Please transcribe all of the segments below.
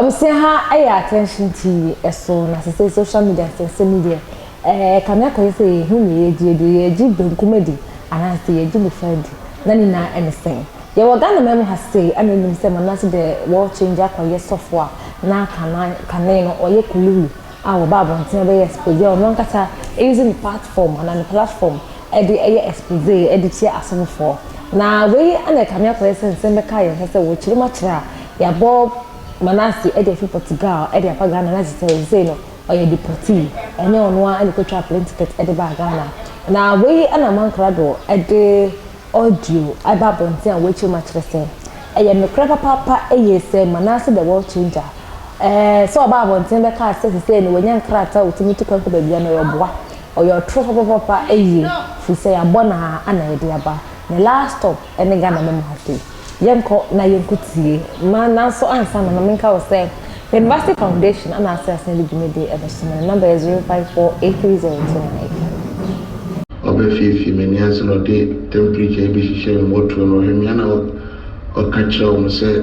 ha attention TV so na say social media sense media kamia ko say hu me ye benkumedi ana say ye me friend na ni na anything ye wo Ghana mem ha say anonim say Manasseh the world changer kwa ye software na kana no oye kululu wo baba ntia be expose o no nkata using platform and platform e dey expose e dey tia asom for na we ana kamia ko sense be kai say wo chiri ma chira ya bob Manasseh e dey fi Portugal e dey apa Ghana na say no oye Dεportεd enye ono a e ko tra plane ticket e dey ba Ghana na we ana mankrado e dey Aύdio aba bontia we chi ma chira say e ye me kra papa e ye say Manasseh the world changer so aba bontia be ka say no wanya nkrata otimi to kwanko ba bia na yo boa oyo tro papa e ye fi say abona ana e dey aba the last stop ene Ghana mem hati yenko na yenkutie Manasseh ansa na menka wo say University Foundation and access the Jumede Everson number is 05483029. Obefifi menias no de temperature be share moto no hemiana o kacha o say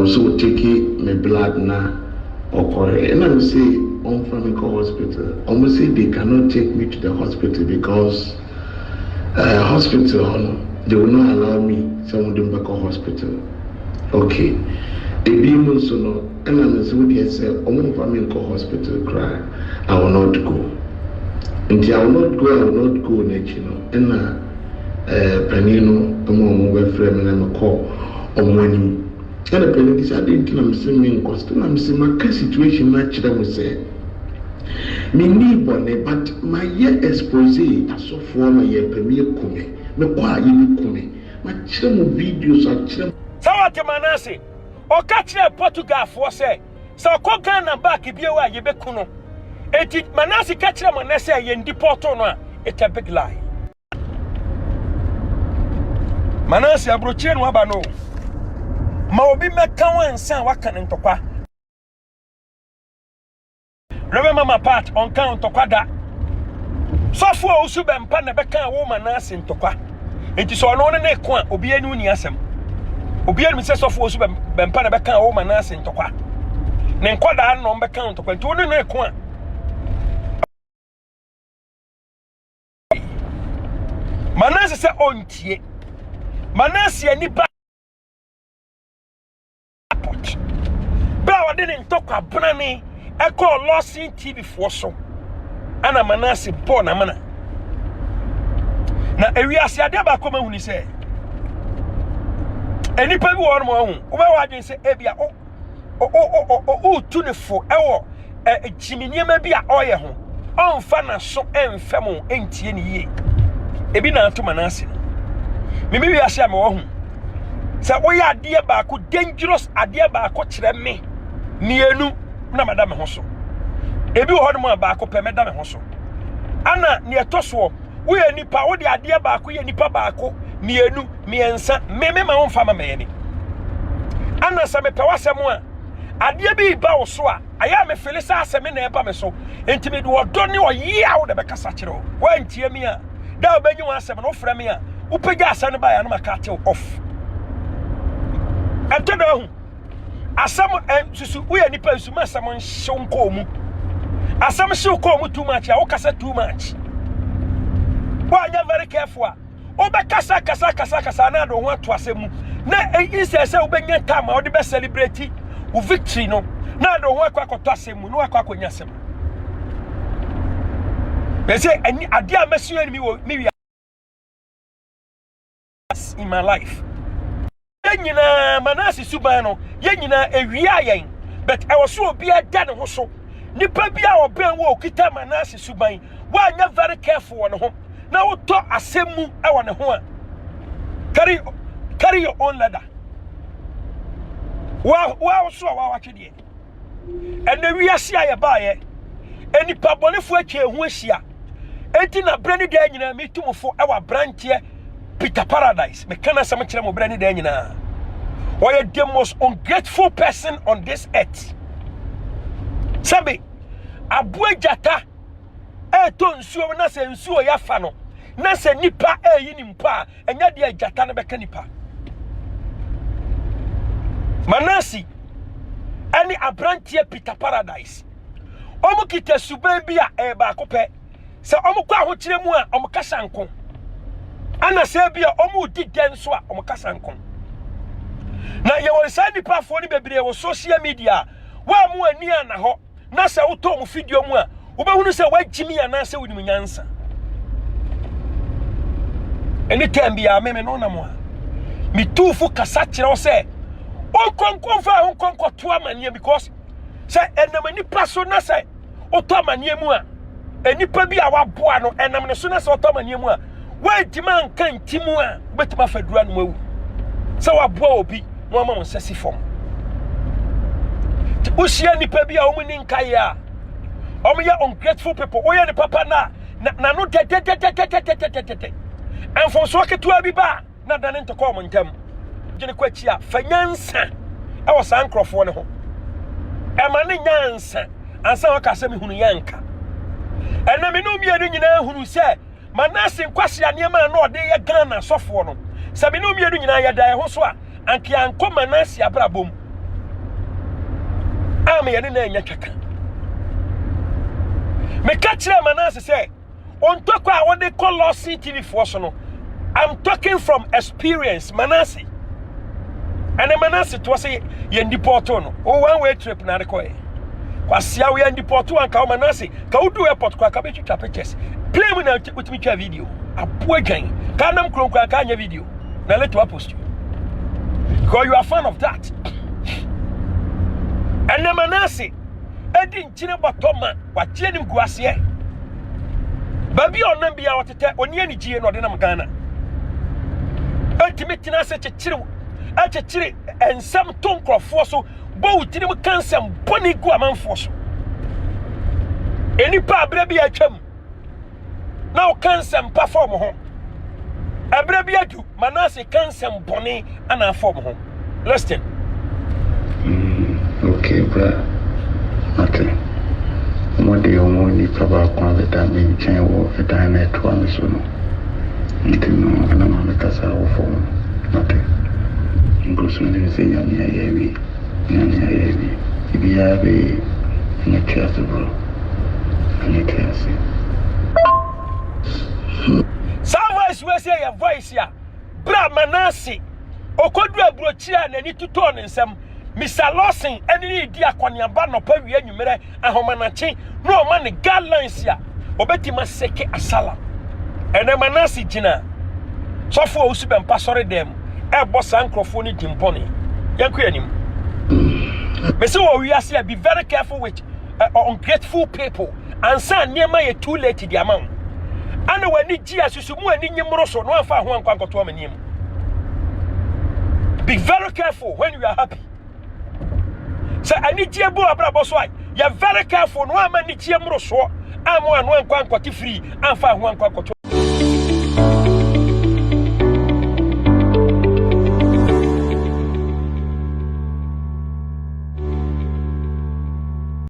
so take me blood na okore and I say on from hospital almost say they cannot take me to the hospital because hospital they will not allow me some of them back to hospital. Okay, the demon so no and I'm so they say on from hospital cry I will not go. Until I will not go next, you know. And Panino, a moment where friend and a call on money. And a penny is I didn't I'm saying costume. I'm saying my situation match them will say. Me need bonnet, but my year expose as so for my year premier come. Me kwa you come. My children videos are children. Sawate Manasseh, o catch Portugal for say. So ko Ghana back if you are ye be kuno. Eti Manasseh kachira Manasseh ye Dεportεd no it's a big lie. Manasseh abrochire no aba no. Ma obi meka wansan waka ntokwa. Rebe mama part on kan ntokwa da. Sofo osu bempa na beka wo Manasseh ntokwa. Enti so no ne ko a obi anu ni asem. Obi anu se sofo osu bempa na beka wo Manasseh ntokwa. Ne nkoda no beka ntokwa. Enti wonu ne ko a Manasseh say ontie. Manasseh ni ba pot. Ba wade ne ntokwa brane e call Losing TV for so. Ana Manasseh born na mana. Na ewiase ade ba ko mahuni say. Enipa bi won mo hu. Wo ba wadwen say ebia o tunefo ewo jiminiema bi a oye ho. Onfa na so enfem entie ni ye. Ebi na to Manasseh me bi ase am wo hu se wo ya ade ba ko dangerous ade ba ko kire me mienu na madam ho so ebi wo hodmo ba ko pe medam ho so ana ne etoso wo ya nipa wo de ade ba ko ye nipa ba ko mienu miensa me ma won fa ma me ana se me pe wasem a ade bi ba wo so a aya me felisa asem na eba me so enti me do odo ne oyia wo de be kasa kire wo antie mi a da obanyi wan asem no frɛ me a upega asem ba ya no makate off ento da hu asem susu wo ya nipa susu asem nhyew nko mu asem hyew ko mu too much a wo kasa too much wo anya very careful a wo be kasa na do ho ato asem mu na insese wo benya time a wo de be celebrate wo victory no na do ho akwakoto asem mu no akwakonya asem they say any adia mesu enemy me in my life. Yenyina Manasseh suban no yenyina ewia yen but I was so be a dan ho so nipa bia oben wo okita Manasseh suban wa anya very careful on ho na wo to asemu e won ho a carry your own ladder wa so wa twede and the we ase aye ba ye enipa bonefo atwa hu ahia enti na brani da nyina metumfo e wa branche Peter Paradise me kana sam kire mo brani da nyina we the most ungrateful person on this earth sabe abuajata to nsuo na se nsuo ya fa no na se nipa yi ni mpa enya de ajata na beka nipa Manasseh Any abrantie Peter Paradise. Omo kita suban bi a ba akopɛ. Se omo kwa ahokyere mu a omo kasa nko. Ana se bia omo di den so a omo kasa nko. Na ye won say nipa fo ni bebre wo social media wa mu ani ana ho na se wo to mu video mu a wo be hunu se wagimi ana se wo ni nyansa. Anytime bia me no na mo a mi tufu kasa kire wo se onkonkon fa onkonkon to amanie because say enam nipa so na say oto amanie mu a enipa bi a waboa no enam ne so na say oto amanie mu a wa ntima nka ntimu a betima fadura no mawu say waboa obi no ama nsasi fom usia nipa bi a omu ni nkai a omu ya ungrateful people oya ne papa na no tete enfo so ketua bi ba na dane ntoko mo ntam gene kwachi a fanyansa e wo san krofo ne ho e ma ne nyansa ansa wo kasa mi hunu yanka ena me no mienu nyina hunu se Manasseh nkwase anema na ode ye Ghana sofo no se me no mienu nyina ya da ho so a anke anko Manasseh abrabom am ye ne na nya twaka me ka kire Manasseh se on toko a wode call TV for so no I'm talking from experience Manasseh. And Manasseh to say ye Dεportεd no. O one way trip na rekoe. Kwasia we Dεportεd an ka Manasseh. Ka udu airport kwa ka be twitwa pictures. Play me na with me twa video. Apo agyan. Ka nam kron kwa ka anya video. Na let to post you. Because you are a fan of that. And Manasseh edi nchine botoma wa tie nim guase. Babi onam bia wotete oni ani gie no de nam Ghana. Ultimate na se chechire ensam tonkrofo so bo utinim kansam boni gu amanfo so enipa abra bi atwam na o kansam perform ho abra bi adu Manasseh kansam boni ana form ho listen okay bra okay mo de o mo ni papa kwa beta me chen wo eta na to am so no no ana ma kasa wo form okay Inclusive say Yami, if you have a chance of Somewhere we say your voice here. Bra Manasseh. Okodua brochia na ni tuton nsem. Mr. Lawson eni di akwaniaba no pa wie nwumere ahomanachi no ma ne galants ya. Obetima seke asala. Ene Manasseh gina. Sofo osubem pasore dem. Boss ankrofoni dimponi yanku yanim me say we are be very careful with ungrateful people and say niema ye too late the amount ana wani ji asusumu ani nyimro so no afa ho ankankoto amanim be very careful when you are happy say ani ji ebu abrabo so ai you very careful no amani ji emro so amo anu ankankoto free amfa ho ankankoto